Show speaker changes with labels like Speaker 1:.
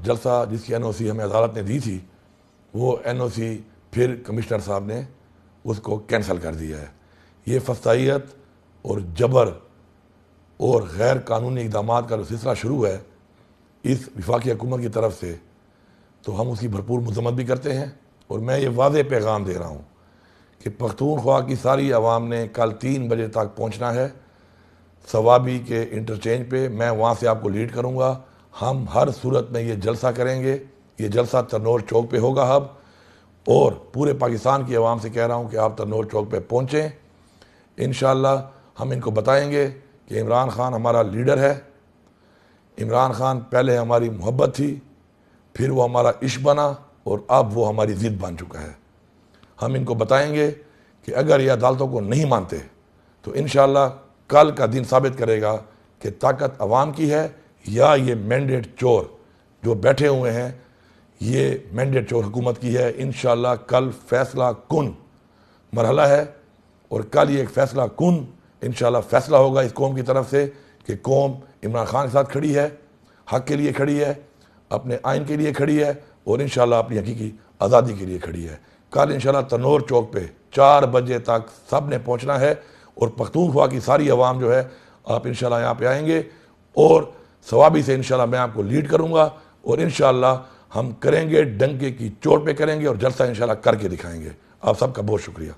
Speaker 1: جلسہ جس کی NOC ہمیں عدالت نے دی تھی وہ NOC پھر کمشنر صاحب نے اس کو کینسل کر دیا ہے۔ یہ فسطائیت اور جبر اور غیر قانونی اقدامات کا جو سلسلہ شروع ہے اس وفاقی حکومت کی طرف سے، تو ہم اس کی بھرپور مذمت بھی کرتے ہیں، اور میں یہ واضح پیغام دے رہا ہوں کہ پختونخوا کی ساری عوام نے کل 3 بجے تک پہنچنا ہے ثوابی کے انٹرچینج پہ۔ میں وہاں سے آپ کو لیڈ کروں گا۔ ہم ہر صورت میں یہ جلسہ کریں گے، یہ جلسہ ترنور چوک پہ ہوگا اب، اور پورے پاکستان کی عوام سے کہہ رہا ہوں کہ آپ ترنور چوک پہ پہنچیں۔ انشاءاللہ ہم ان کو بتائیں گے کہ عمران خان ہمارا لیڈر ہے، عمران خان پہلے ہماری محبت تھی، پھر وہ ہمارا عشق بنا، اور اب وہ ہماری ضد بن چکا ہے۔ ہم ان کو بتائیں گے کہ اگر یہ عدالتوں کو نہیں مانتے تو انشاءاللہ کل کا دن ثابت کرے گا کہ طاقت عوام کی ہے یا یہ مینڈیٹ چور جو بیٹھے ہوئے ہیں، یہ مینڈیٹ چور حکومت کی ہے۔ انشاءاللہ کل فیصلہ کن مرحلہ ہے، اور کل یہ ایک فیصلہ کن انشاءاللہ فیصلہ ہوگا اس قوم کی طرف سے کہ قوم عمران خان کے ساتھ کھڑی ہے، حق کے لیے کھڑی ہے، اپنے آئین کے لیے کھڑی ہے، اور انشاءاللہ اپنی حقیقی آزادی کے لیے کھڑی ہے۔ کل انشاءاللہ ترنور چوک پہ 4 بجے تک سب نے پہنچنا ہے، اور پختونخوا کی ساری عوام جو ہے آپ انشاءاللہ یہاں پہ آئیں گے، اور ثوابی سے انشاءاللہ میں آپ کو لیڈ کروں گا، اور انشاءاللہ ہم کریں گے، ڈنکے کی چوٹ پہ کریں گے، اور جلسہ انشاءاللہ کر کے دکھائیں گے۔ آپ سب کا بہت شکریہ۔